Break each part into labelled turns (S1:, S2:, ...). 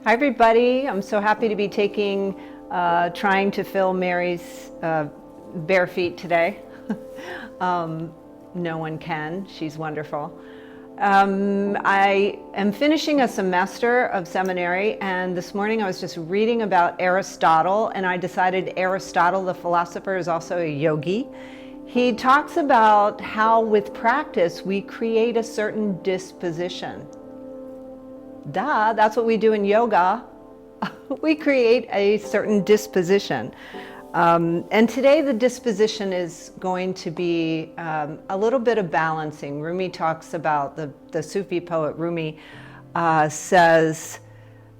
S1: Hi everybody, I'm so happy to be trying to fill Mary's bare feet today. No one can, she's wonderful. I am finishing a semester of seminary, and this morning I was just reading about Aristotle, and I decided Aristotle, the philosopher, is also a yogi. He talks about how with practice we create a certain disposition. Duh, that's what we do in yoga. We create a certain disposition. And today the disposition is going to be a little bit of balancing. Rumi talks about, the Sufi poet Rumi says,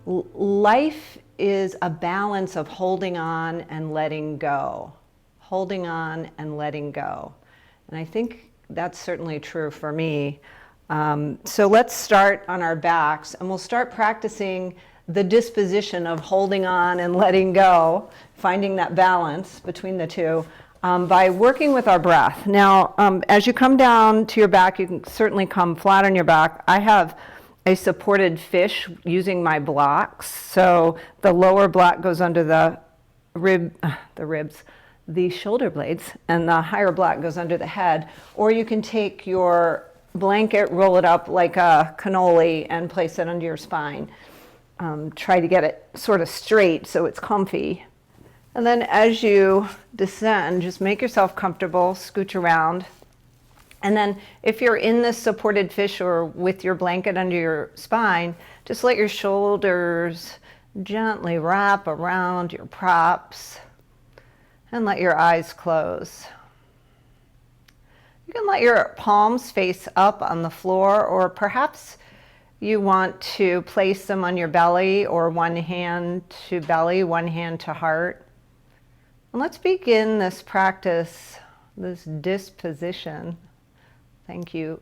S1: life is a balance of holding on and letting go. Holding on and letting go. And I think that's certainly true for me. So let's start on our backs, and we'll start practicing the disposition of holding on and letting go, finding that balance between the two, by working with our breath. Now, as you come down to your back, you can certainly come flat on your back. I have a supported fish using my blocks. So the lower block goes under the ribs, the shoulder blades, and the higher block goes under the head. Or you can take your blanket, roll it up like a cannoli, and place it under your spine. Try to get it sort of straight so it's comfy. And then as you descend, just make yourself comfortable, scooch around. And then if you're in this supported fish or with your blanket under your spine, just let your shoulders gently wrap around your props and let your eyes close. You can let your palms face up on the floor, or perhaps you want to place them on your belly, or one hand to belly, one hand to heart. And let's begin this practice, this disposition. Thank you,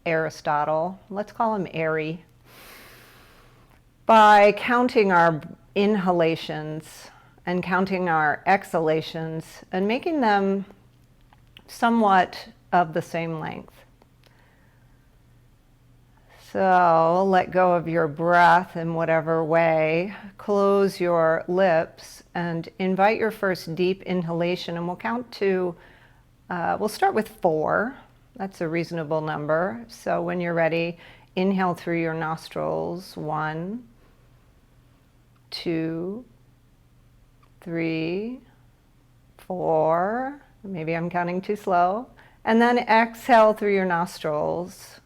S1: Aristotle. Let's call him Ari. By counting our inhalations and counting our exhalations and making them somewhat of the same length. So let go of your breath in whatever way. Close your lips and invite your first deep inhalation, and we'll count to, we'll start with 4. That's a reasonable number. So when you're ready, inhale through your nostrils. 1, 2, 3, 4. Maybe I'm counting too slow. And then exhale through your nostrils.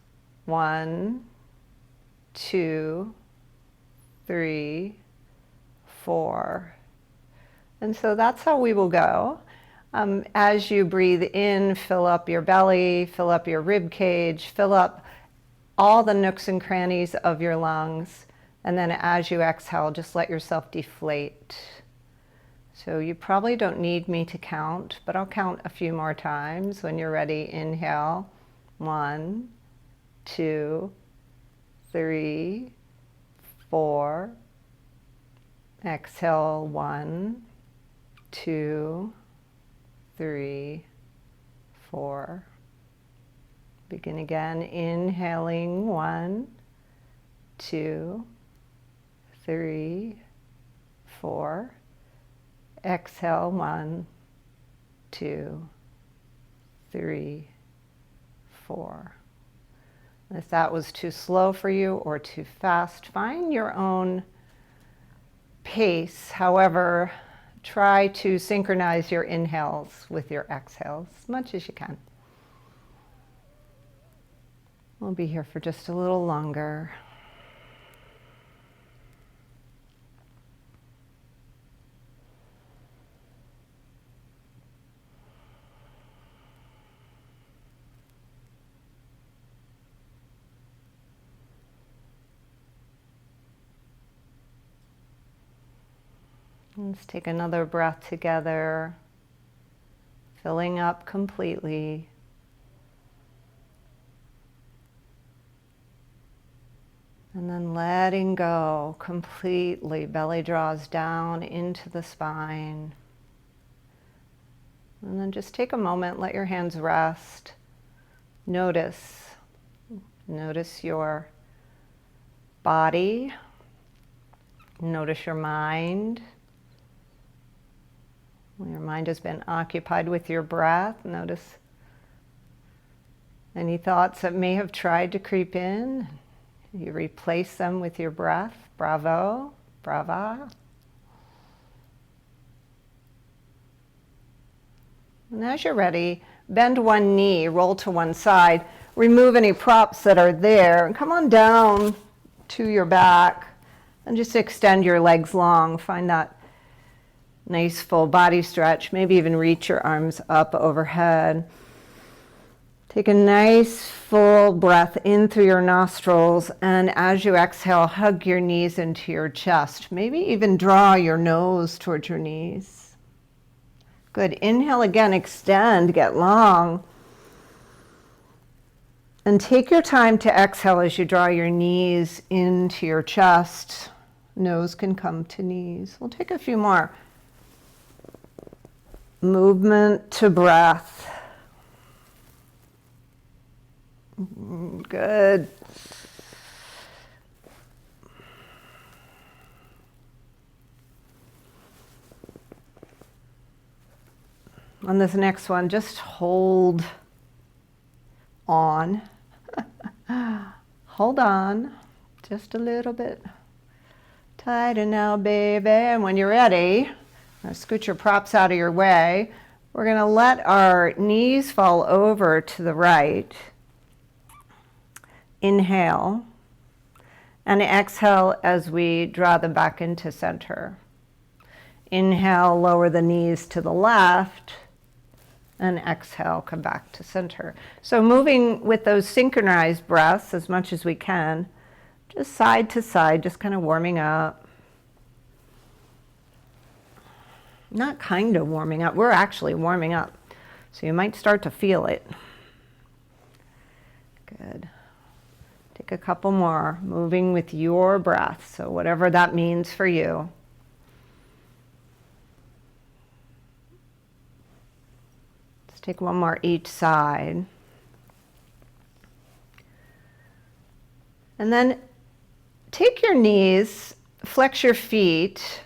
S1: 1, 2, 3, 4. And so that's how we will go. As you breathe in, fill up your belly, fill up your rib cage, fill up all the nooks and crannies of your lungs. And then as you exhale, just let yourself deflate. So you probably don't need me to count, but I'll count a few more times. When you're ready, inhale. 1, 2, 3, 4. Exhale. 1, 2, 3, 4. Begin again, inhaling. 1, 2, 3, 4. Exhale. 1, 2, 3, 4. If that was too slow for you or too fast, find your own pace. However, try to synchronize your inhales with your exhales as much as you can. We'll be here for just a little longer. Let's take another breath together, filling up completely. And then letting go completely. Belly draws down into the spine. And then just take a moment, let your hands rest. Notice your body, Notice your mind. When your mind has been occupied with your breath, notice any thoughts that may have tried to creep in. You replace them with your breath. Bravo, brava. And as you're ready, bend one knee, roll to one side, remove any props that are there, and come on down to your back, and just extend your legs long. Find that nice full body stretch. Maybe even reach your arms up overhead. Take a nice full breath in through your nostrils, and as you exhale, hug your knees into your chest. Maybe even draw your nose towards your knees. Good. Inhale again, extend, get long. And take your time to exhale as you draw your knees into your chest. Nose can come to knees. We'll take a few more. Movement to breath. Good. On this next one, just hold on. Hold on just a little bit tighter now, baby. And when you're ready, scoot your props out of your way. We're going to let our knees fall over to the right. Inhale. And exhale as we draw them back into center. Inhale, lower the knees to the left. And exhale, come back to center. So moving with those synchronized breaths as much as we can, just side to side, just kind of warming up. Not kind of warming up, we're actually warming up. So you might start to feel it. Good. Take a couple more, moving with your breath, so whatever that means for you. Take one more each side. And then take your knees, flex your feet,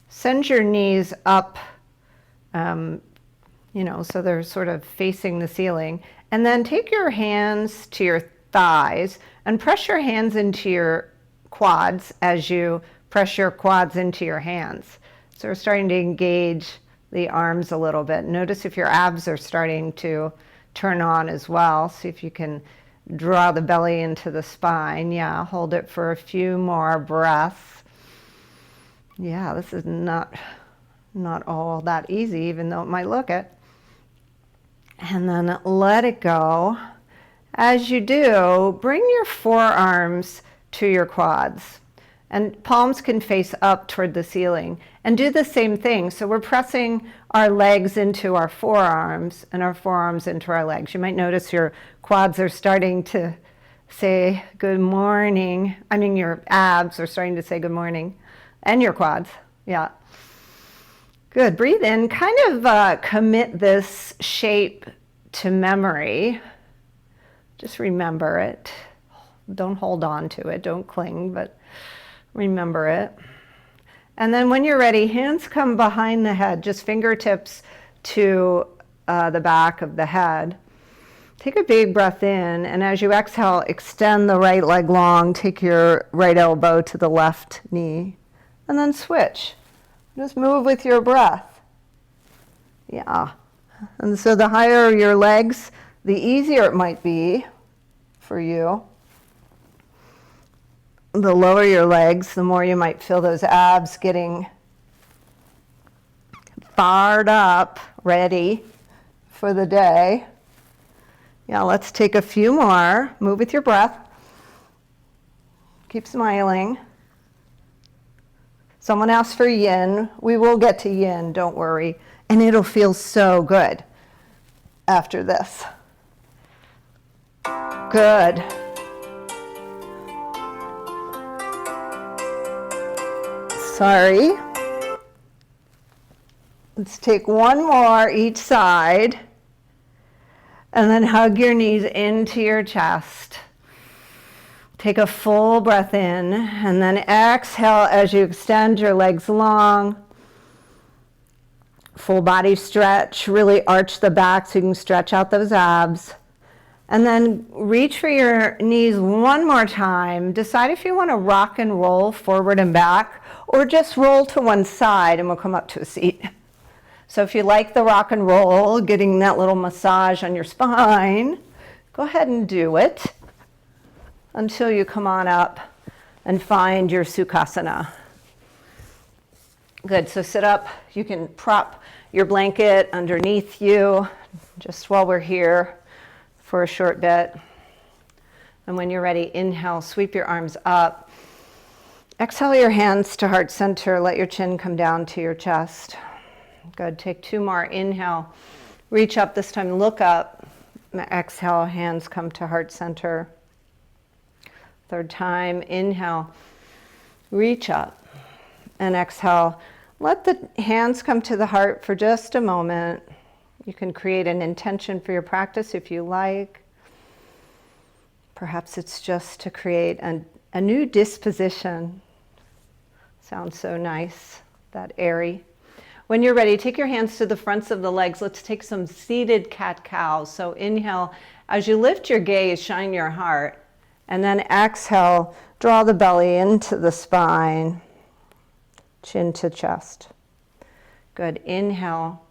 S1: send your knees up, so they're sort of facing the ceiling. And then take your hands to your thighs and press your hands into your quads as you press your quads into your hands. So we're starting to engage the arms a little bit. Notice if your abs are starting to turn on as well. See if you can draw the belly into the spine. Yeah, hold it for a few more breaths. Yeah, this is not all that easy, even though it might look it. And then let it go. As you do, bring your forearms to your quads. And palms can face up toward the ceiling. And do the same thing. So we're pressing our legs into our forearms and our forearms into our legs. You might notice your quads are starting to say good morning. I mean, your abs are starting to say good morning. And your quads, yeah. Good, breathe in. Kind of commit this shape to memory. Just remember it. Don't hold on to it, don't cling, but remember it. And then when you're ready, hands come behind the head, just fingertips to the back of the head. Take a big breath in, and as you exhale, extend the right leg long, take your right elbow to the left knee, and then switch. Just move with your breath. Yeah. And so the higher your legs, the easier it might be for you. The lower your legs, the more you might feel those abs getting fired up, ready for the day. Yeah, let's take a few more. Move with your breath. Keep smiling. Someone asked for yin. We will get to yin, don't worry. And it'll feel so good after this. Good. Sorry. Let's take one more each side. And then hug your knees into your chest. Take a full breath in, and then exhale as you extend your legs long. Full body stretch, really arch the back so you can stretch out those abs. And then reach for your knees one more time. Decide if you want to rock and roll forward and back, or just roll to one side and we'll come up to a seat. So if you like the rock and roll, getting that little massage on your spine, go ahead and do it until you come on up and find your Sukhasana. Good, so sit up. You can prop your blanket underneath you just while we're here for a short bit. And when you're ready, inhale, sweep your arms up. Exhale your hands to heart center. Let your chin come down to your chest. Good, take two more. Inhale, reach up, this time look up. Exhale, hands come to heart center. Third time, inhale, reach up. And exhale, let the hands come to the heart for just a moment. You can create an intention for your practice if you like. Perhaps it's just to create a new disposition. Sounds so nice, that airy. When you're ready, take your hands to the fronts of the legs. Let's take some seated cat-cow. So inhale, as you lift your gaze, shine your heart. And then exhale, draw the belly into the spine, chin to chest. Good, inhale.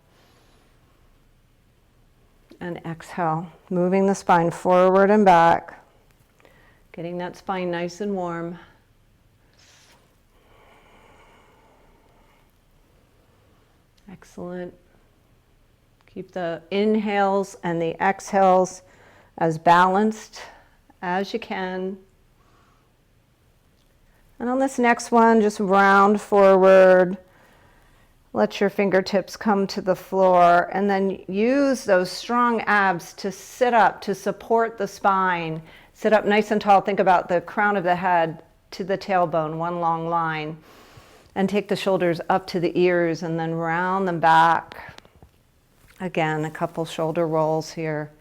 S1: And exhale, moving the spine forward and back, getting that spine nice and warm. Excellent. Keep the inhales and the exhales as balanced as you can. And on this next one, just round forward. Let your fingertips come to the floor, and then use those strong abs to sit up, to support the spine. Sit up nice and tall. Think about the crown of the head to the tailbone, one long line. And take the shoulders up to the ears and then round them back. Again, a couple shoulder rolls here.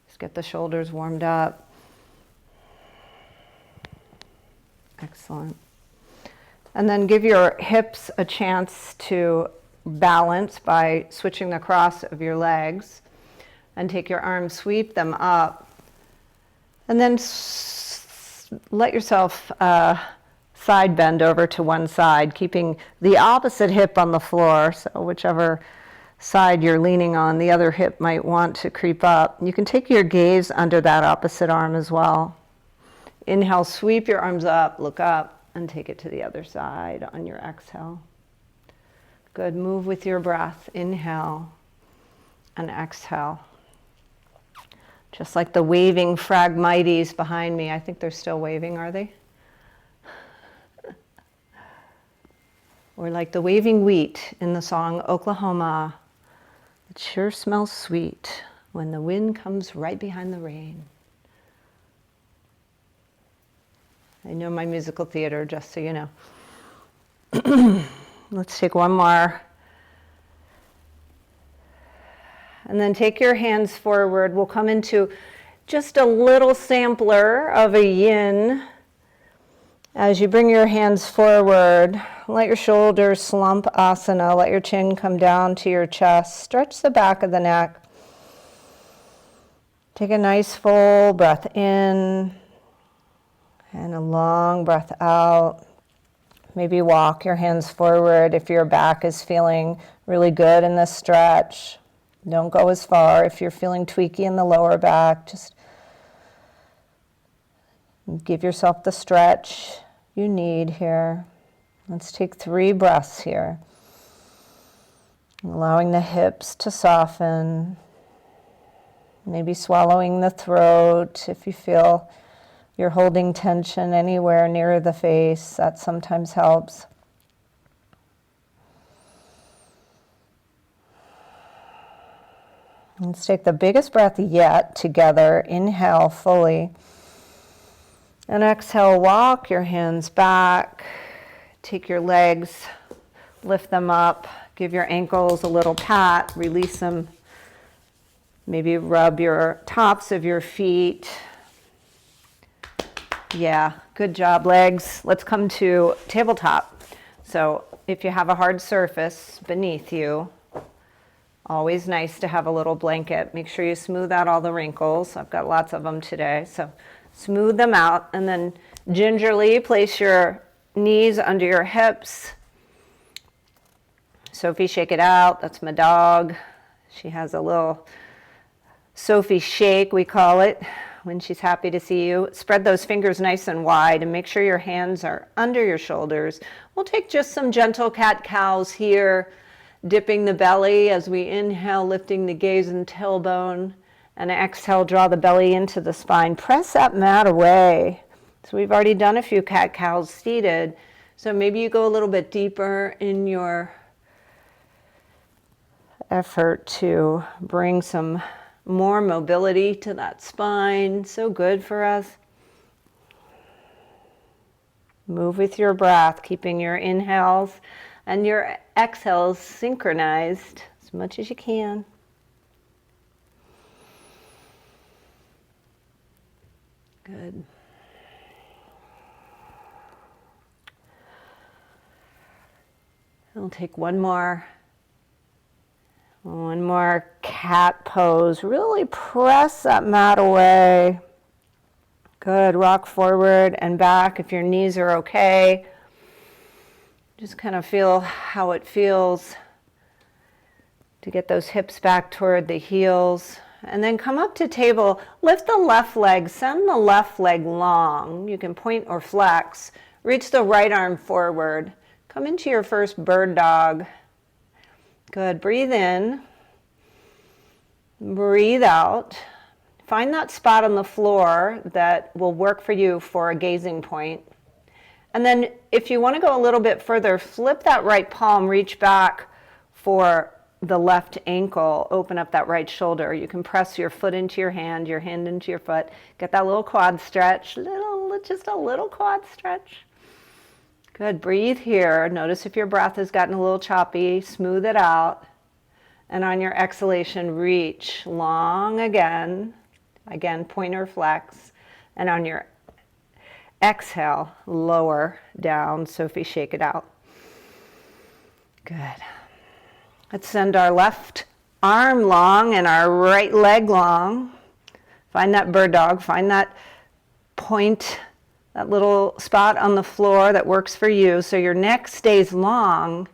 S1: Just get the shoulders warmed up. Excellent. And then give your hips a chance to balance by switching the cross of your legs. And take your arms, sweep them up. And then let yourself side bend over to one side, keeping the opposite hip on the floor. So whichever side you're leaning on, the other hip might want to creep up. You can take your gaze under that opposite arm as well. Inhale, sweep your arms up, look up, and take it to the other side on your exhale. Good, move with your breath. Inhale and exhale. Just like the waving Phragmites behind me. I think they're still waving, are they? Or like the waving wheat in the song Oklahoma. It sure smells sweet when the wind comes right behind the rain. I know my musical theater, just so you know. Let's take one more. And then take your hands forward. We'll come into just a little sampler of a yin. As you bring your hands forward, let your shoulders slump asana. Let your chin come down to your chest. Stretch the back of the neck. Take a nice full breath in and a long breath out. Maybe walk your hands forward if your back is feeling really good in this stretch. Don't go as far. If you're feeling tweaky in the lower back, just give yourself the stretch you need here. Let's take 3 breaths here. Allowing the hips to soften. Maybe swallowing the throat if you feel you're holding tension anywhere near the face. That sometimes helps. Let's take the biggest breath yet together. Inhale fully. And exhale, walk your hands back. Take your legs, lift them up. Give your ankles a little pat, release them. Maybe rub your tops of your feet. Yeah, good job, legs. Let's come to tabletop. So if you have a hard surface beneath you, always nice to have a little blanket. Make sure you smooth out all the wrinkles. I've got lots of them today. So smooth them out and then gingerly place your knees under your hips. Sophie, shake it out. That's my dog. She has a little Sophie shake, we call it, when she's happy to see you. Spread those fingers nice and wide and make sure your hands are under your shoulders. We'll take just some gentle cat-cows here, dipping the belly as we inhale, lifting the gaze and tailbone, and exhale, draw the belly into the spine. Press that mat away. So we've already done a few cat-cows seated. So maybe you go a little bit deeper in your effort to bring some more mobility to that spine. So good for us. Move with your breath, keeping your inhales and your exhales synchronized as much as you can. Good. We'll take one more cat pose. Really press that mat away. Good. Rock forward and back if your knees are okay. Just kind of feel how it feels to get those hips back toward the heels. And then come up to table. Lift the left leg. Send the left leg long. You can point or flex. Reach the right arm forward. Come into your first bird dog. Good. Breathe in. Breathe out. Find that spot on the floor that will work for you for a gazing point. And then if you want to go a little bit further, flip that right palm, reach back for the left ankle, open up that right shoulder. You can press your foot into your hand into your foot. Get that little quad stretch, just a little quad stretch. Good, breathe here. Notice if your breath has gotten a little choppy, smooth it out. And on your exhalation, reach long again. Again, point or flex. And on your exhale, lower down. Sophie, shake it out. Good. Let's send our left arm long and our right leg long. Find that bird dog. Find that point, that little spot on the floor that works for you. So your neck stays long,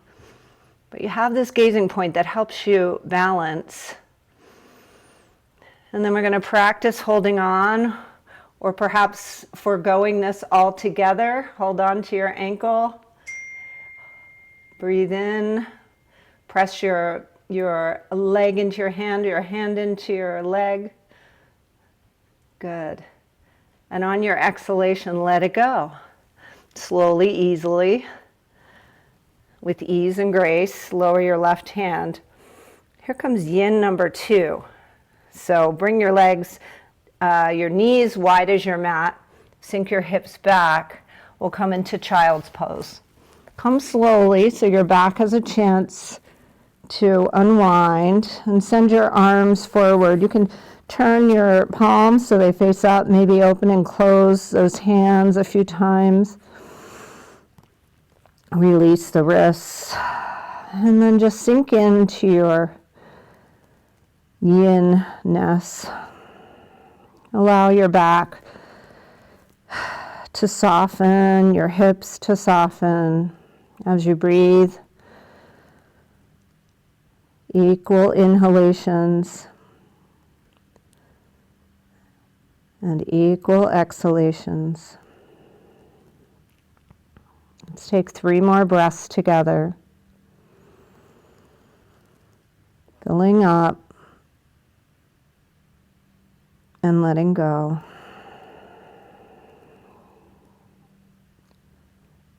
S1: but you have this gazing point that helps you balance. And then we're going to practice holding on, or perhaps foregoing this altogether. Hold on to your ankle. Breathe in. Press your leg into your hand into your leg. Good. And on your exhalation, let it go. Slowly, easily, with ease and grace, lower your left hand. Here comes yin number 2. So bring your legs, your knees wide as your mat. Sink your hips back. We'll come into child's pose. Come slowly so your back has a chance to unwind and send your arms forward. You can turn your palms so they face up, maybe open and close those hands a few times. Release the wrists and then just sink into your yin-ness. Allow your back to soften, your hips to soften as you breathe. Equal inhalations and equal exhalations. Let's take 3 more breaths together. Filling up and letting go.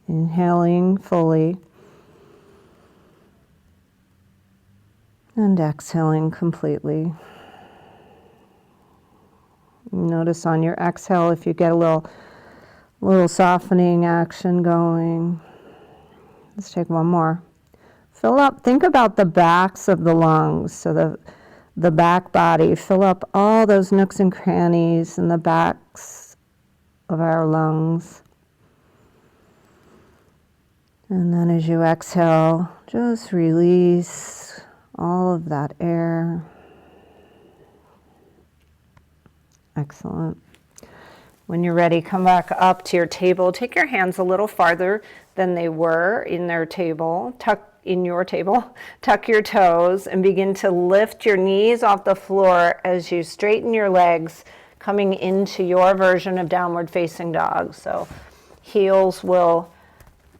S1: Inhaling fully. And exhaling completely. Notice on your exhale if you get a little softening action going. Let's take one more. Fill up, think about the backs of the lungs, so the back body. Fill up all those nooks and crannies in the backs of our lungs. And then as you exhale, just release all of that air. Excellent. When you're ready, come back up to your table. Take your hands a little farther than they were in their table. Tuck your toes and begin to lift your knees off the floor as you straighten your legs, coming into your version of downward facing dog. So heels will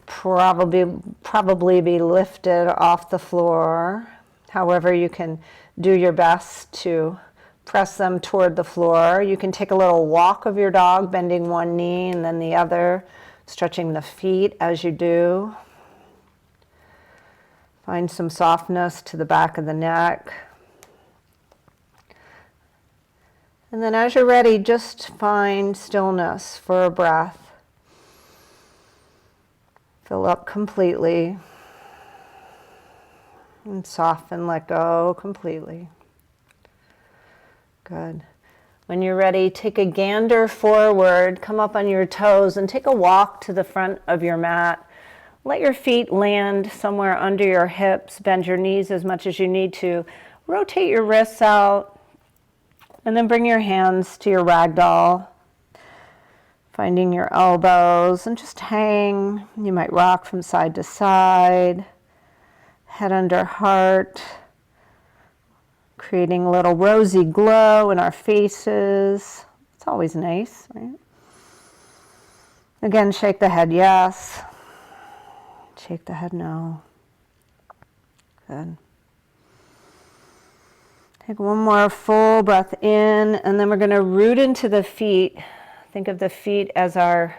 S1: probably be lifted off the floor. However, you can do your best to press them toward the floor. You can take a little walk of your dog, bending one knee and then the other, stretching the feet as you do. Find some softness to the back of the neck. And then as you're ready, just find stillness for a breath. Fill up completely and soften, let go completely. Good. When you're ready, take a gander forward, come up on your toes and take a walk to the front of your mat. Let your feet land somewhere under your hips, bend your knees as much as you need to. Rotate your wrists out and then bring your hands to your ragdoll. Finding your elbows and just hang. You might rock from side to side, head under heart. Creating a little rosy glow in our faces. It's always nice, right? Again, shake the head yes. Shake the head no. Good. Take one more full breath in, and then we're going to root into the feet. Think of the feet as our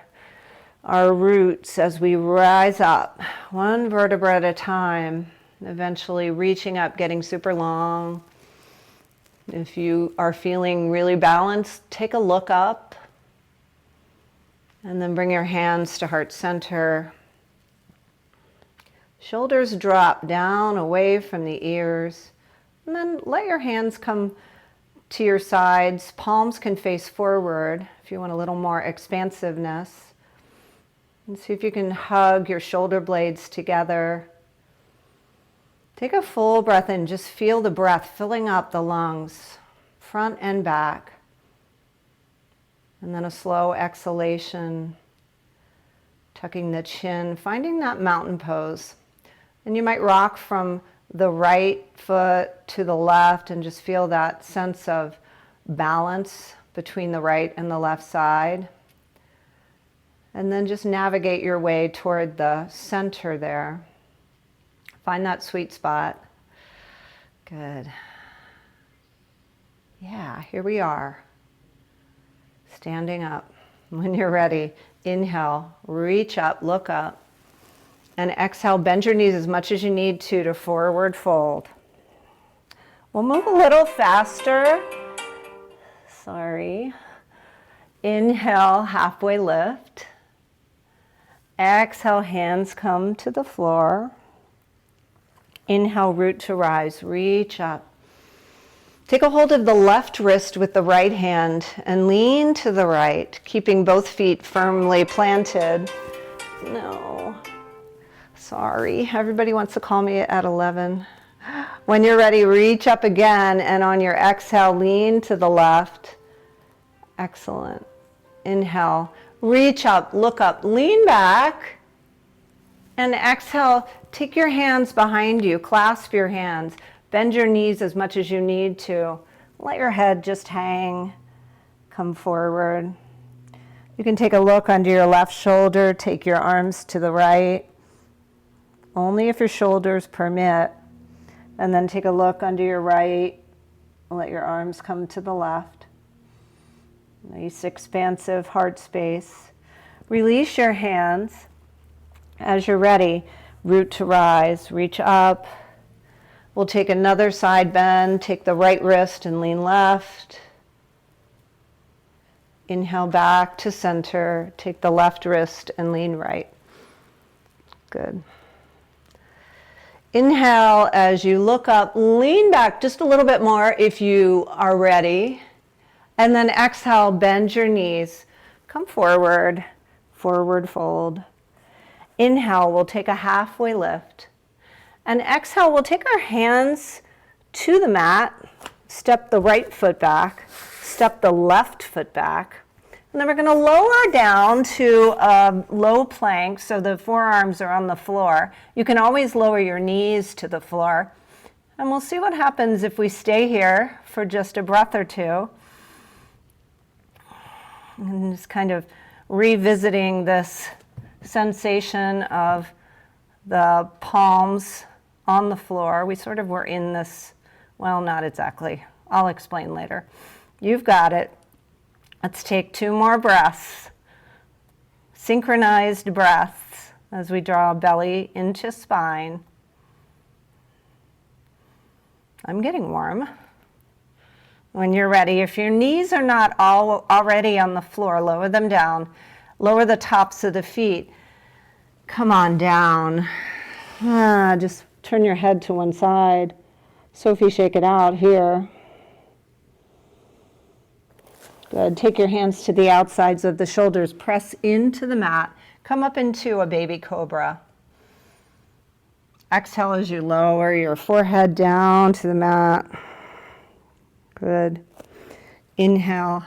S1: roots as we rise up, one vertebra at a time, eventually reaching up, getting super long. If you are feeling really balanced, take a look up and then bring your hands to heart center. Shoulders drop down away from the ears, and then let your hands come to your sides. Palms can face forward if you want a little more expansiveness. And see if you can hug your shoulder blades together. Take a full breath in. Just feel the breath filling up the lungs, front and back. And then a slow exhalation, tucking the chin, finding that mountain pose. And you might rock from the right foot to the left and just feel that sense of balance between the right and the left side. And then just navigate your way toward the center there. Find that sweet spot. Good. Yeah, here we are. Standing up. When you're ready, inhale, reach up, look up. And exhale, bend your knees as much as you need to forward fold. We'll move a little faster. Sorry. Inhale, halfway lift. Exhale, hands come to the floor. Inhale, root to rise, reach up. Take a hold of the left wrist with the right hand and lean to the right, keeping both feet firmly planted. No, sorry, everybody wants to call me at 11. When you're ready, reach up again, and on your exhale, lean to the left. Excellent. Inhale, reach up, look up, lean back. And exhale, take your hands behind you, clasp your hands, bend your knees as much as you need to. Let your head just hang, come forward. You can take a look under your left shoulder, take your arms to the right, only if your shoulders permit. And then take a look under your right, let your arms come to the left. Nice expansive heart space. Release your hands. As you're ready, root to rise, reach up. We'll take another side bend, take the right wrist and lean left. Inhale back to center, take the left wrist and lean right. Good. Inhale as you look up, lean back just a little bit more if you are ready. And then exhale, bend your knees. come forward, forward fold. Inhale, we'll take a halfway lift. And exhale, we'll take our hands to the mat, step the right foot back, step the left foot back. And then we're going to lower down to a low plank so the forearms are on the floor. You can always lower your knees to the floor. And we'll see what happens if we stay here for just a breath or two. And just kind of revisiting this sensation of the palms on the floor. We sort of were in this, well, not exactly. I'll explain later. You've got it. Let's take 2 more breaths. Synchronized breaths as we draw belly into spine. I'm getting warm. When you're ready, if your knees are not already on the floor, lower them down. Lower the tops of the feet. Come on down. Just turn your head to one side. Sophie, shake it out here. Good. Take your hands to the outsides of the shoulders. Press into the mat. Come up into a baby cobra. Exhale as you lower your forehead down to the mat. Good. Inhale,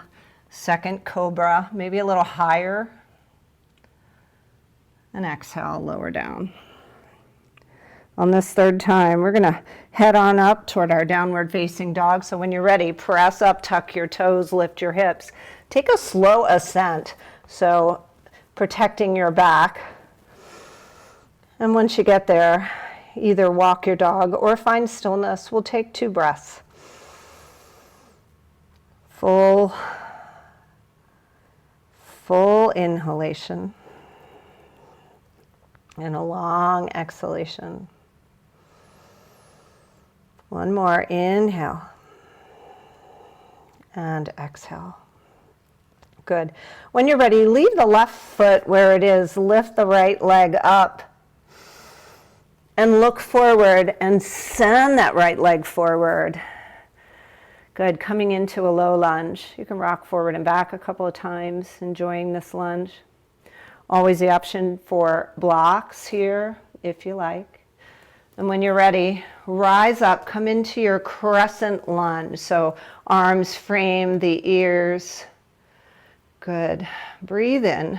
S1: second cobra, maybe a little higher. And exhale, lower down. On this third time, we're going to head on up toward our downward facing dog. So when you're ready, press up, tuck your toes, lift your hips. Take a slow ascent, so protecting your back. And once you get there, either walk your dog or find stillness. We'll take 2 breaths. Full inhalation and a long exhalation. One more, inhale and exhale. Good. When you're ready, leave the left foot where it is, lift the right leg up and look forward and send that right leg forward. Good, coming into a low lunge. You can rock forward and back a couple of times, enjoying this lunge. Always the option for blocks here, if you like. And when you're ready, rise up, come into your crescent lunge. So arms frame the ears. Good. Breathe in.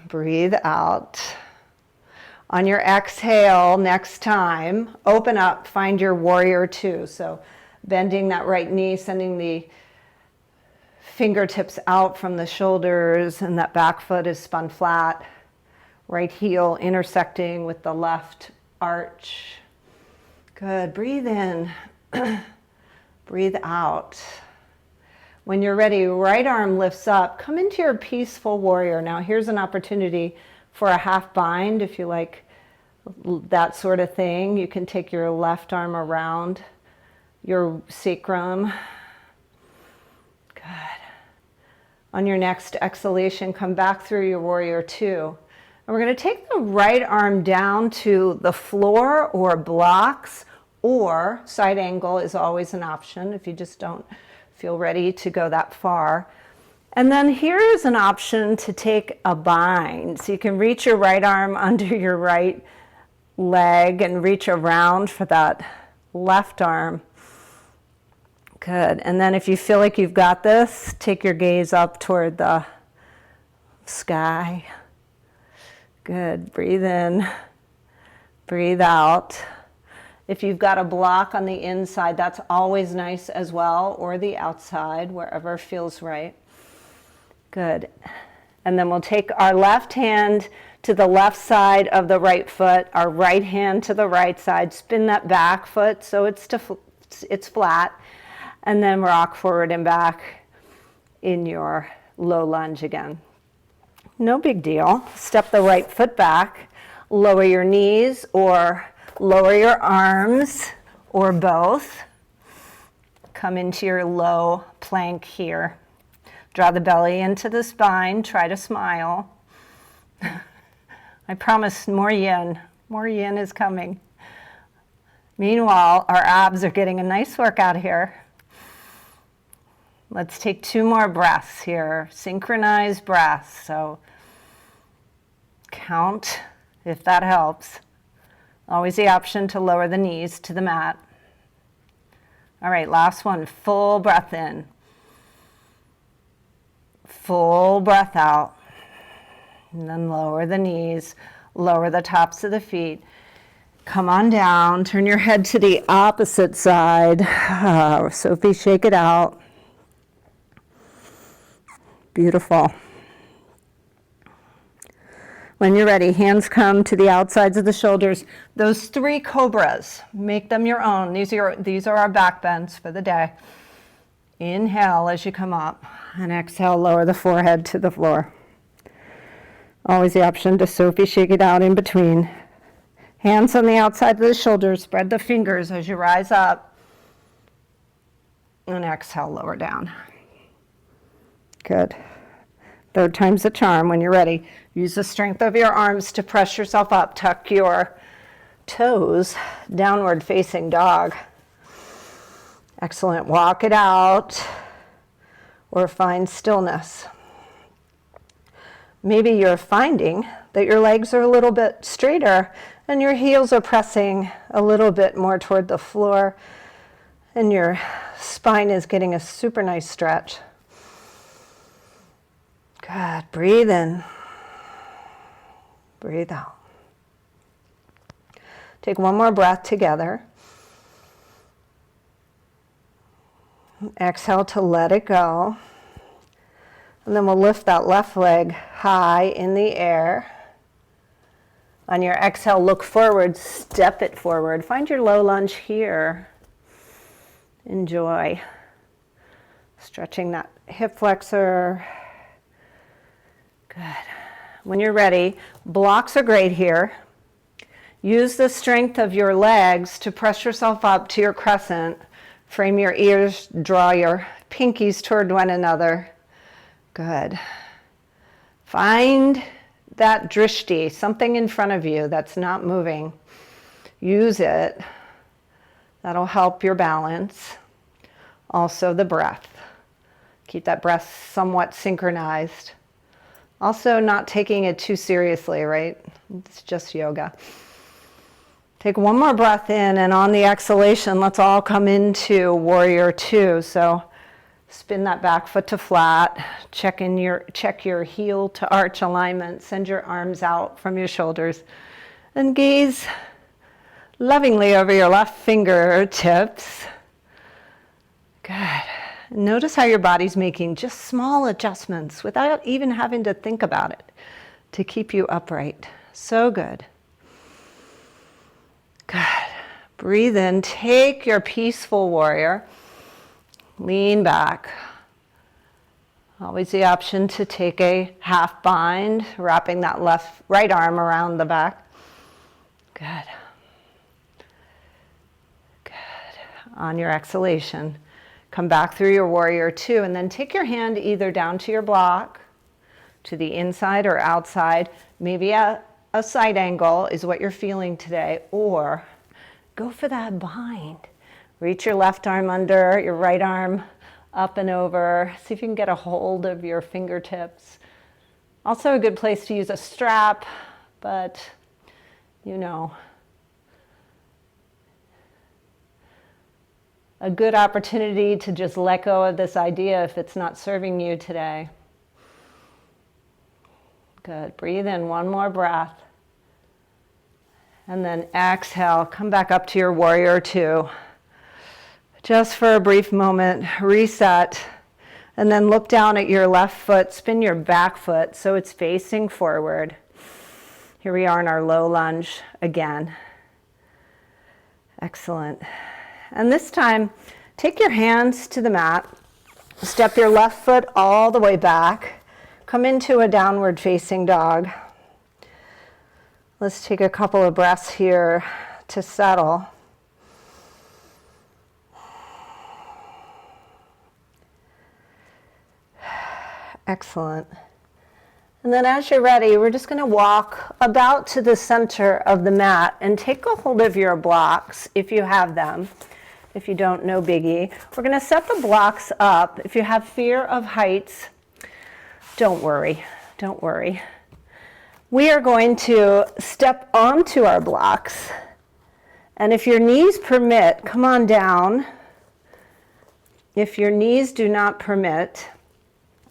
S1: Breathe out. On your exhale, next time, open up, find your warrior 2. So bending that right knee, sending the fingertips out from the shoulders, and that back foot is spun flat. Right heel intersecting with the left arch. Good. Breathe in. Breathe out. When you're ready, right arm lifts up. Come into your peaceful warrior. Now here's an opportunity for a half bind if you like that sort of thing. You can take your left arm around your sacrum. Good. On your next exhalation, come back through your warrior 2. And we're going to take the right arm down to the floor or blocks, or side angle is always an option if you just don't feel ready to go that far. And then here is an option to take a bind. So you can reach your right arm under your right leg and reach around for that left arm. Good. And then if you feel like you've got this, take your gaze up toward the sky. Good. Breathe in. Breathe out. If you've got a block on the inside, that's always nice as well, or the outside, wherever feels right. Good. And then we'll take our left hand to the left side of the right foot, our right hand to the right side, spin that back foot so it's flat, and then rock forward and back in your low lunge again. No big deal. Step the right foot back, lower your knees or lower your arms or both. Come into your low plank here. Draw the belly into the spine, try to smile. I promise more yin. More yin is coming. Meanwhile, our abs are getting a nice workout here. Let's take 2 more breaths here, synchronized breaths. So count if that helps. Always the option to lower the knees to the mat. All right, last one, full breath in. Full breath out. And then lower the knees, lower the tops of the feet. Come on down, turn your head to the opposite side. Sophie, shake it out. Beautiful. When you're ready, hands come to the outsides of the shoulders. Those 3 cobras, make them your own. These are our back bends for the day. Inhale as you come up, and exhale, lower the forehead to the floor. Always the option to Sophie, shake it out in between. Hands on the outside of the shoulders, spread the fingers as you rise up. And exhale, lower down. Good. 3rd time's the charm. When you're ready, use the strength of your arms to press yourself up. Tuck your toes, downward facing dog. Excellent. Walk it out or find stillness. Maybe you're finding that your legs are a little bit straighter and your heels are pressing a little bit more toward the floor and your spine is getting a super nice stretch. Good. Breathe in. Breathe out. Take 1 more breath together. Exhale to let it go. And then we'll lift that left leg high in the air. On your exhale, look forward, step it forward. Find your low lunge here. Enjoy. Stretching that hip flexor. Good. When you're ready, blocks are great here. Use the strength of your legs to press yourself up to your crescent. Frame your ears, draw your pinkies toward one another. Good. Find that drishti, something in front of you that's not moving. Use it. That'll help your balance. Also the breath. Keep that breath somewhat synchronized. Also not taking it too seriously, right? It's just yoga. Take 1 more breath in, and on the exhalation, let's all come into warrior 2. So spin that back foot to flat, check your heel to arch alignment, send your arms out from your shoulders, and gaze lovingly over your left fingertips. Good. Notice how your body's making just small adjustments without even having to think about it to keep you upright. So good. Good. Breathe in. Take your peaceful warrior. Lean back. Always the option to take a half bind, wrapping that right arm around the back. Good. Good. On your exhalation, come back through your warrior 2, and then take your hand either down to your block, to the inside or outside. Maybe a side angle is what you're feeling today, or go for that bind. Reach your left arm under, your right arm up and over. See if you can get a hold of your fingertips. Also a good place to use a strap, but you know, a good opportunity to just let go of this idea if it's not serving you today. Good. Breathe in 1 more breath. And then exhale, come back up to your warrior 2. Just for a brief moment, reset, and then look down at your left foot, spin your back foot so it's facing forward. Here we are in our low lunge again. Excellent. And this time, take your hands to the mat, step your left foot all the way back, come into a downward facing dog. Let's take a couple of breaths here to settle. Excellent. And then as you're ready, we're just going to walk about to the center of the mat and take a hold of your blocks if you have them. If you don't, no biggie. We're going to set the blocks up. If you have fear of heights, don't worry. Don't worry. We are going to step onto our blocks. And if your knees permit, come on down. If your knees do not permit,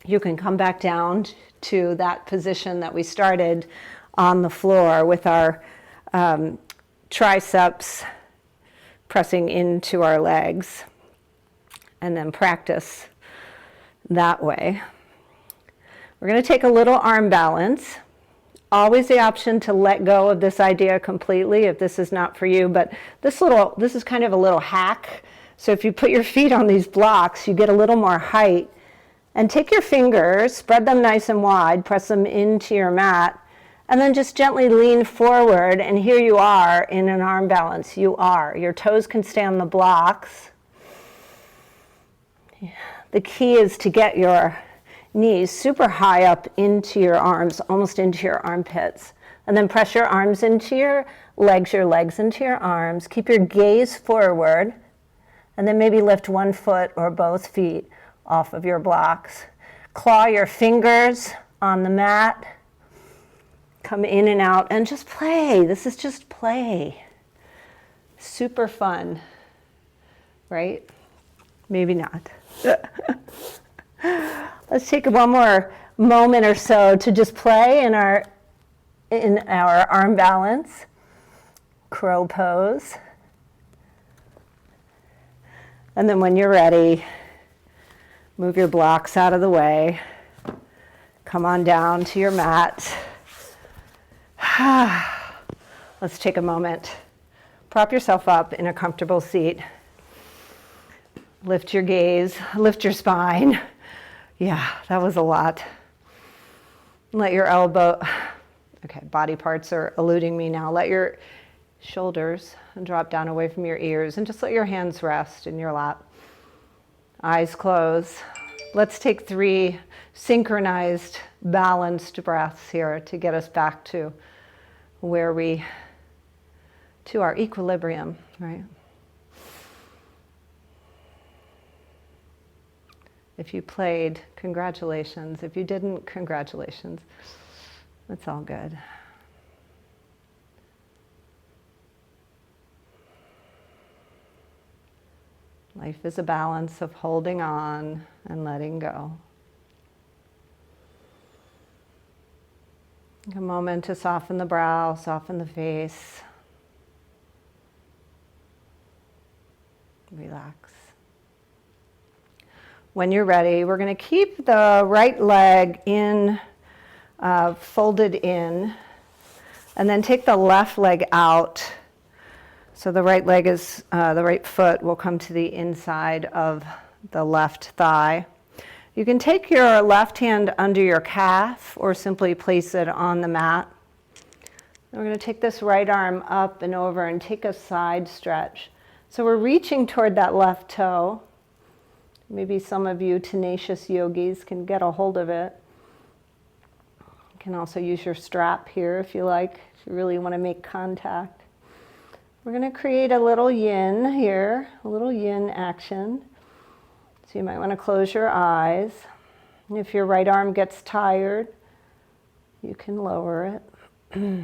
S1: you can come back down to that position that we started on the floor with our triceps pressing into our legs, and then practice that way. We're going to take a little arm balance. Always the option to let go of this idea completely if this is not for you, but this is kind of a little hack. So if you put your feet on these blocks, you get a little more height. And take your fingers, spread them nice and wide, press them into your mat, and then just gently lean forward, and here you are in an arm balance. You are. Your toes can stay on the blocks. The key is to get your knees super high up into your arms, almost into your armpits. And then press your arms into your legs into your arms. Keep your gaze forward, and then maybe lift one foot or both feet off of your blocks. Claw your fingers on the mat. Come in and out and just play. This is just play. Super fun, right? Maybe not. Let's take one more moment or so to just play in our arm balance. Crow pose. And then when you're ready, move your blocks out of the way. Come on down to your mat. Let's take a moment. Prop yourself up in a comfortable seat. Lift your gaze, lift your spine. Yeah, that was a lot. Let your elbow, okay, body parts are eluding me now. Let your shoulders drop down away from your ears and just let your hands rest in your lap. Eyes closed. Let's take 3 synchronized, balanced breaths here to get us back to to our equilibrium, right? If you played, congratulations. If you didn't, congratulations. It's all good. Life is a balance of holding on and letting go. Take a moment to soften the brow, soften the face. Relax. When you're ready, we're going to keep the right leg folded in, and then take the left leg out. So the right leg the right foot will come to the inside of the left thigh. You can take your left hand under your calf or simply place it on the mat. We're going to take this right arm up and over and take a side stretch. So we're reaching toward that left toe. Maybe some of you tenacious yogis can get a hold of it. You can also use your strap here if you like, if you really want to make contact. We're going to create a little yin here, a little yin action. So you might want to close your eyes. And if your right arm gets tired, you can lower it.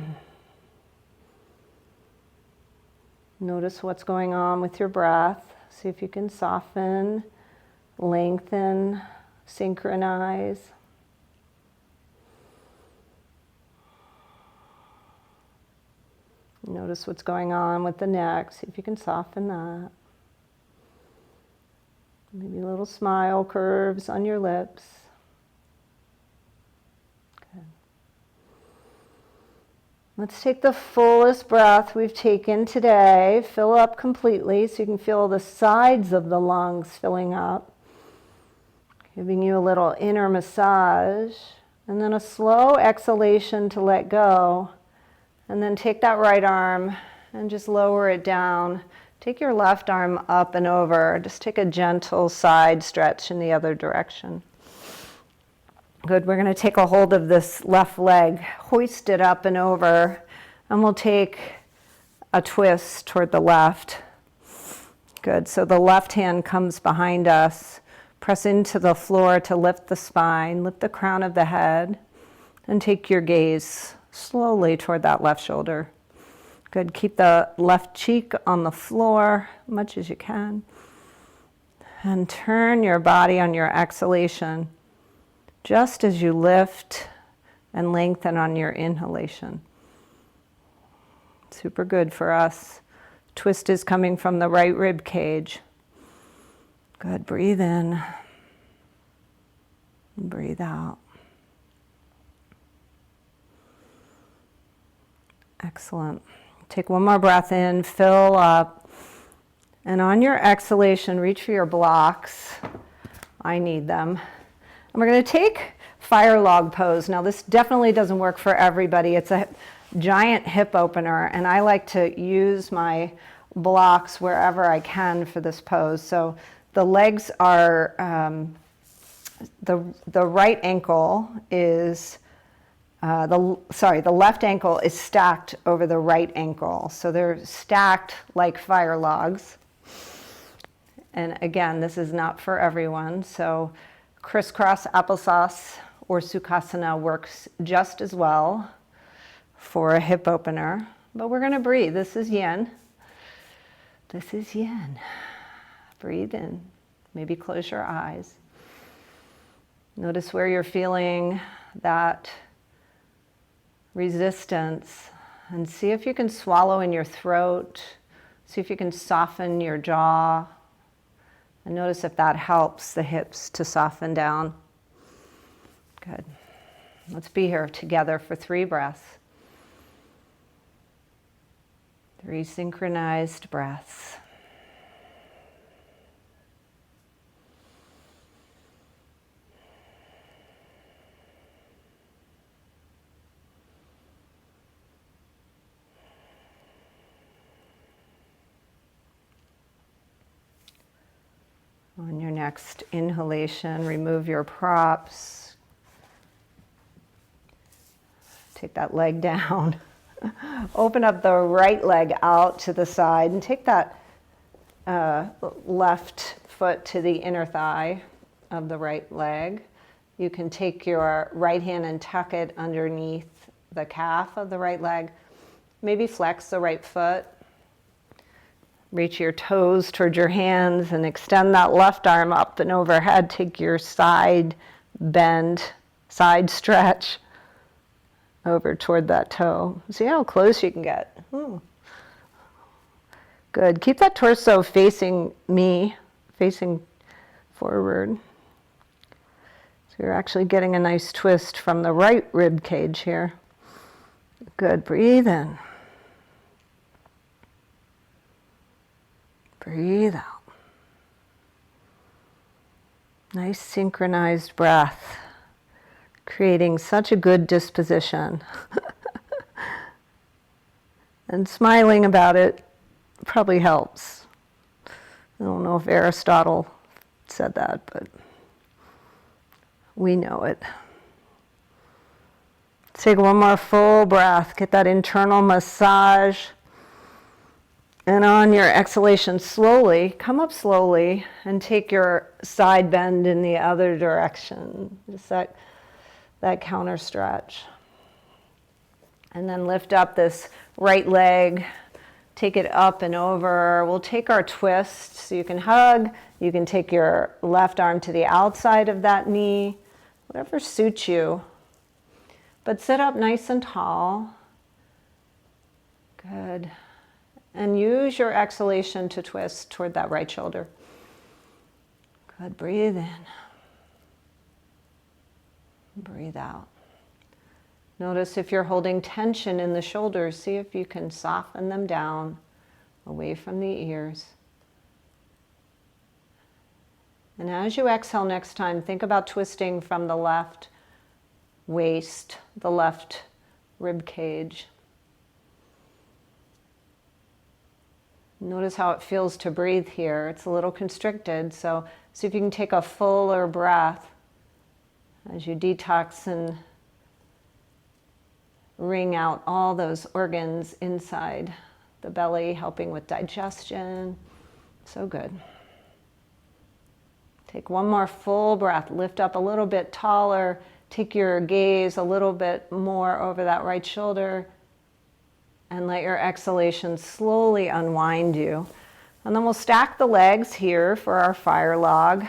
S1: Notice what's going on with your breath. See if you can soften, lengthen, synchronize. Notice what's going on with the neck. See if you can soften that. Maybe a little smile curves on your lips. Good. Let's take the fullest breath we've taken today. Fill up completely so you can feel the sides of the lungs filling up. Giving you a little inner massage. And then a slow exhalation to let go. And then take that right arm and just lower it down. Take your left arm up and over. Just take a gentle side stretch in the other direction. Good, we're going to take a hold of this left leg, hoist it up and over, and we'll take a twist toward the left. Good. So the left hand comes behind us. Press into the floor to lift the spine, lift the crown of the head, and take your gaze slowly toward that left shoulder. Good. Keep the left cheek on the floor as much as you can. And turn your body on your exhalation just as you lift and lengthen on your inhalation. Super good for us. Twist is coming from the right rib cage. Good. Breathe in. Breathe out. Excellent. Take one more breath in, fill up. And on your exhalation, reach for your blocks. I need them. And we're going to take fire log pose. Now this definitely doesn't work for everybody. It's a giant hip opener, and I like to use my blocks wherever I can for this pose. So the legs are, the right ankle is, the left ankle is stacked over the right ankle. So they're stacked like fire logs. And again, this is not for everyone. So crisscross applesauce or Sukhasana works just as well for a hip opener. But we're going to breathe. This is yin. This is yin. Breathe in. Maybe close your eyes. Notice where you're feeling that resistance, and see if you can swallow in your throat. See if you can soften your jaw. And notice if that helps the hips to soften down. Good. Let's be here together for 3 breaths. 3 synchronized breaths. On your next inhalation, remove your props. Take that leg down. Open up the right leg out to the side and take that left foot to the inner thigh of the right leg. You can take your right hand and tuck it underneath the calf of the right leg. Maybe flex the right foot. Reach your toes toward your hands and extend that left arm up and overhead. Take your side bend, side stretch over toward that toe. See how close you can get. Ooh. Good. Keep that torso facing me, facing forward. So you're actually getting a nice twist from the right rib cage here. Good. Breathe in. Breathe out. Nice synchronized breath, creating such a good disposition. And smiling about it probably helps. I don't know if Aristotle said that, but we know it. Take one more full breath. Get that internal massage. And on your exhalation, slowly, come up slowly and take your side bend in the other direction. Just that counter stretch. And then lift up this right leg, take it up and over. We'll take our twist, so you can hug. You can take your left arm to the outside of that knee, whatever suits you. But sit up nice and tall. Good. And use your exhalation to twist toward that right shoulder. Good. Breathe in. Breathe out. Notice if you're holding tension in the shoulders, see if you can soften them down away from the ears. And as you exhale next time, think about twisting from the left waist, the left rib cage. Notice how it feels to breathe here. It's a little constricted, so see if you can take a fuller breath as you detox and wring out all those organs inside the belly, helping with digestion, So good. Take one more full breath. Lift up a little bit taller. Take your gaze a little bit more over that right shoulder. And let your exhalation slowly unwind you. And then we'll stack the legs here for our fire log.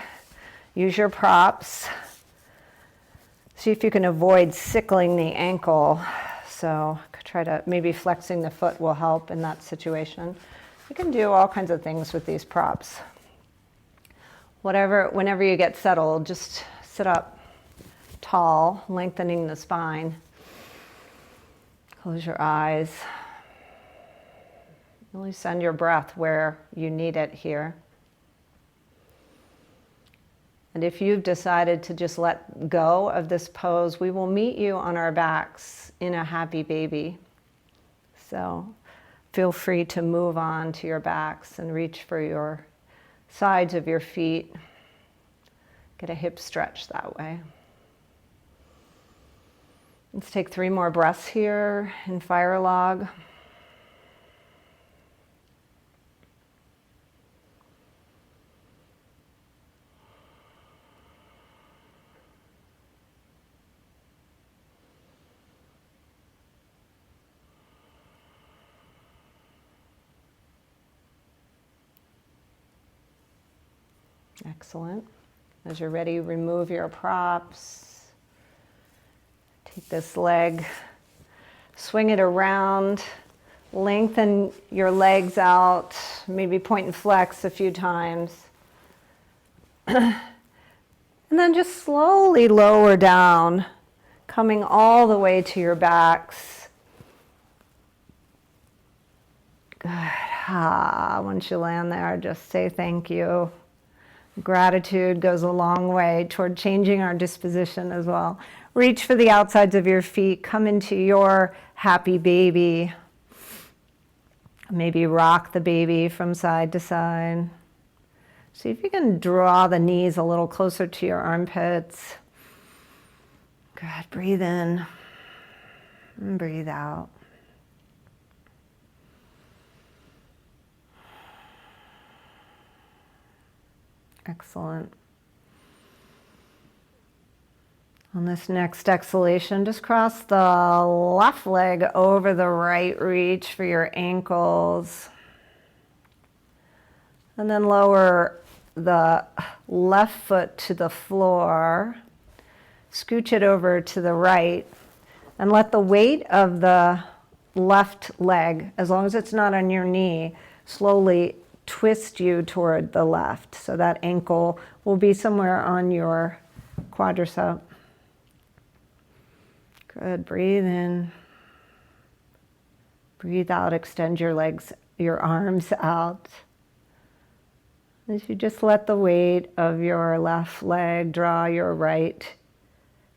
S1: Use your props. See if you can avoid sickling the ankle. So try to, maybe flexing the foot will help in that situation. You can do all kinds of things with these props. Whenever you get settled, just sit up tall, lengthening the spine. Close your eyes. Really send your breath where you need it here. And if you've decided to just let go of this pose, we will meet you on our backs in a happy baby. So feel free to move on to your backs and reach for your sides of your feet. Get a hip stretch that way. Let's take 3 more breaths here in fire log. Excellent. As you're ready, remove your props. Take this leg, swing it around, lengthen your legs out, maybe point and flex a few times. And then just slowly lower down, coming all the way to your backs. Good. Once you land there, just say thank you. Gratitude goes a long way toward changing our disposition as well. Reach for the outsides of your feet. Come into your happy baby. Maybe rock the baby from side to side. See if you can draw the knees a little closer to your armpits. Good. Breathe in and breathe out. Excellent. On this next exhalation, just cross the left leg over the right, reach for your ankles. And then lower the left foot to the floor. Scooch it over to the right. And let the weight of the left leg, as long as it's not on your knee, slowly twist you toward the left. So that ankle will be somewhere on your quadricep. Good. Breathe in. Breathe out. Extend your legs, your arms out. As you just let the weight of your left leg draw your right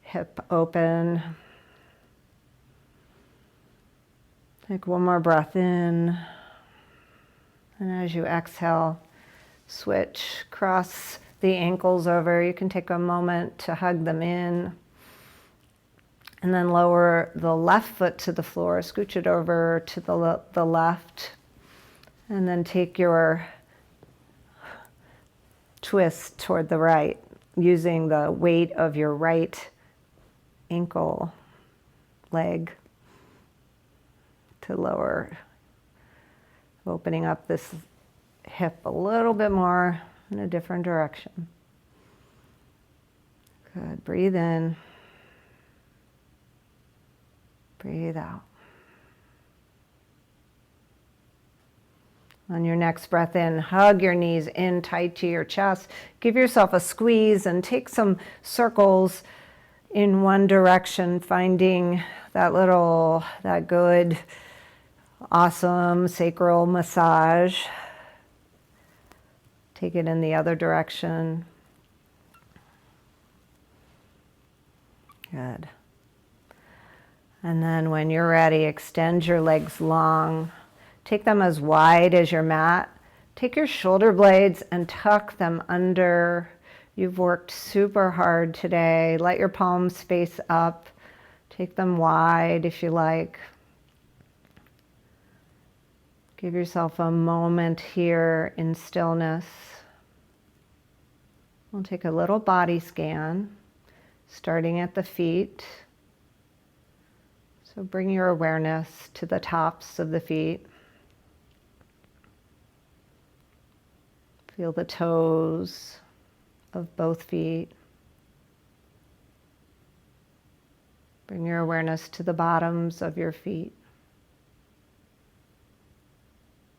S1: hip open. Take one more breath in. And as you exhale, switch, cross the ankles over. You can take a moment to hug them in. And then lower the left foot to the floor, scooch it over to the left. And then take your twist toward the right, using the weight of your right ankle, leg to lower. Opening up this hip a little bit more in a different direction. Good. Breathe in. Breathe out. On your next breath in, hug your knees in tight to your chest. Give yourself a squeeze and take some circles in one direction, finding that good, awesome sacral massage. Take it in the other direction. Good. And then when you're ready, extend your legs long. Take them as wide as your mat. Take your shoulder blades and tuck them under. You've worked super hard today. Let your palms face up. Take them wide if you like. Give yourself a moment here in stillness. We'll take a little body scan, starting at the feet. So bring your awareness to the tops of the feet. Feel the toes of both feet. Bring your awareness to the bottoms of your feet.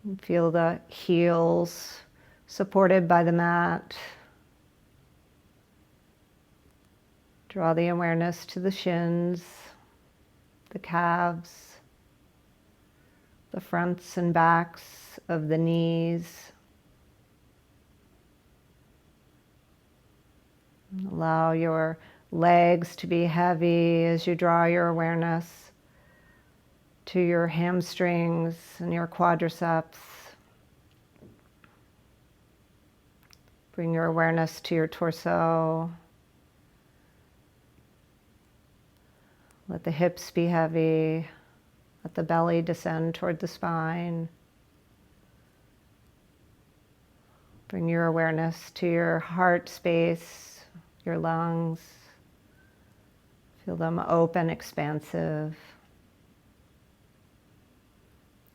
S1: And feel the heels supported by the mat. Draw the awareness to the shins, the calves, the fronts and backs of the knees. Allow your legs to be heavy as you draw your awareness to your hamstrings and your quadriceps. Bring your awareness to your torso. Let the hips be heavy. Let the belly descend toward the spine. Bring your awareness to your heart space, your lungs. Feel them open, expansive.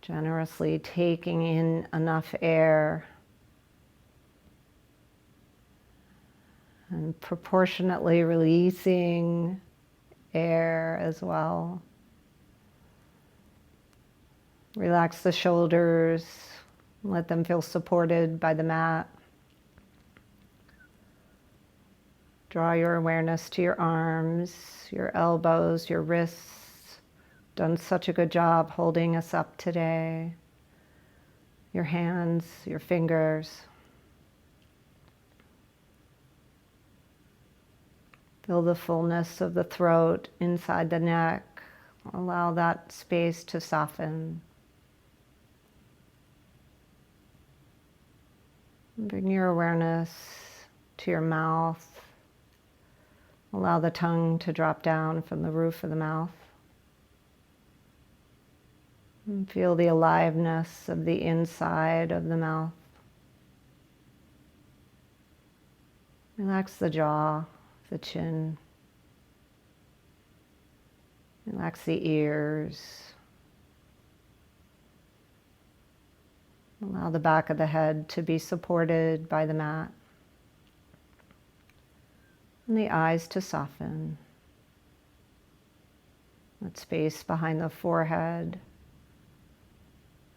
S1: Generously taking in enough air and proportionately releasing air as well. Relax the shoulders, let them feel supported by the mat. Draw your awareness to your arms, your elbows, your wrists. Done such a good job holding us up today. Your hands, your fingers. Feel the fullness of the throat inside the neck. Allow that space to soften. Bring your awareness to your mouth. Allow the tongue to drop down from the roof of the mouth. And feel the aliveness of the inside of the mouth. Relax the jaw, the chin. Relax the ears. Allow the back of the head to be supported by the mat. And the eyes to soften. That space behind the forehead.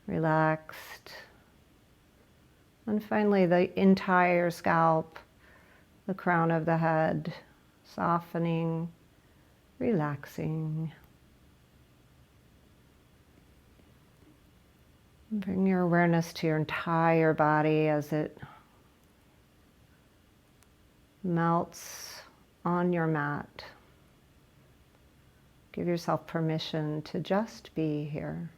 S1: Relaxed. And finally, the entire scalp, the crown of the head, softening, relaxing. Bring your awareness to your entire body as it melts on your mat. Give yourself permission to just be here.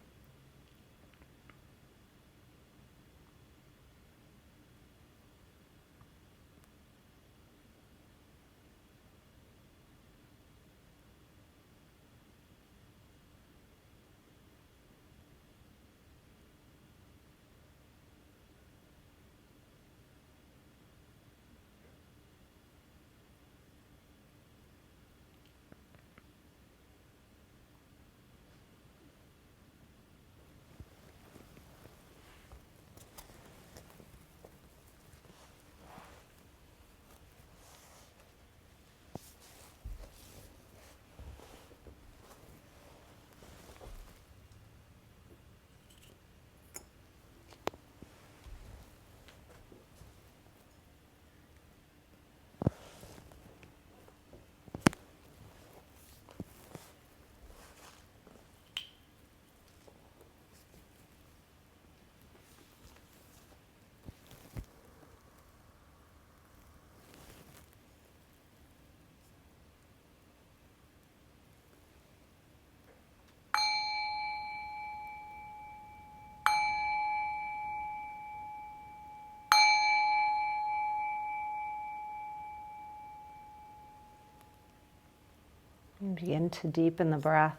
S1: And begin to deepen the breath.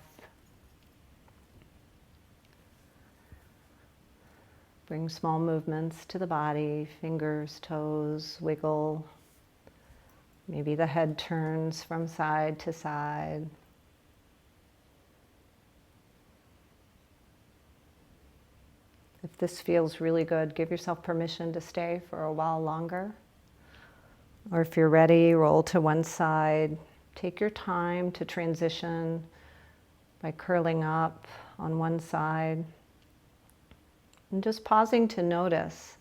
S1: Bring small movements to the body, fingers, toes, wiggle. Maybe the head turns from side to side. If this feels really good, give yourself permission to stay for a while longer. Or if you're ready, roll to one side. Take your time to transition by curling up on one side. And just pausing to notice.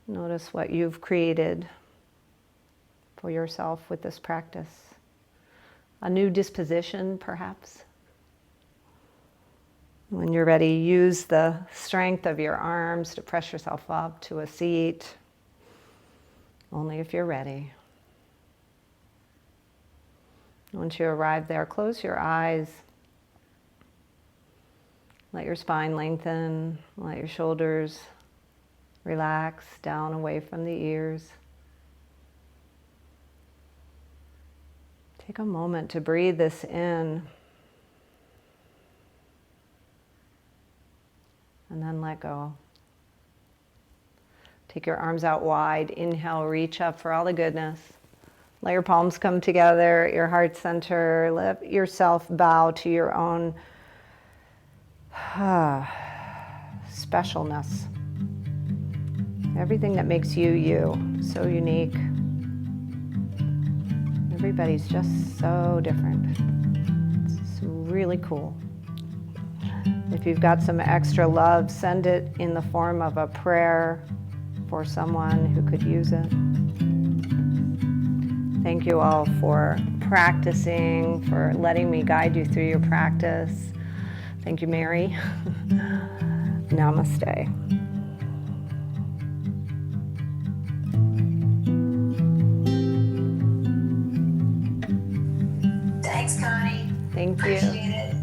S1: Notice what you've created for yourself with this practice. A new disposition, perhaps. When you're ready, use the strength of your arms to press yourself up to a seat. Only if you're ready. Once you arrive there, close your eyes. Let your spine lengthen. Let your shoulders relax down away from the ears. Take a moment to breathe this in. And then let go. Take your arms out wide. Inhale, reach up for all the goodness. Let your palms come together at your heart center. Let yourself bow to your own specialness. Everything that makes you, you. So unique. Everybody's just so different. It's really cool. If you've got some extra love, send it in the form of a prayer for someone who could use it. Thank you all for practicing, for letting me guide you through your practice. Thank you, Mary. Namaste.
S2: Thanks, Connie.
S1: Thank you.
S2: Appreciate it.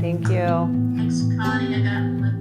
S1: Thank you.
S2: Thanks, Connie. I got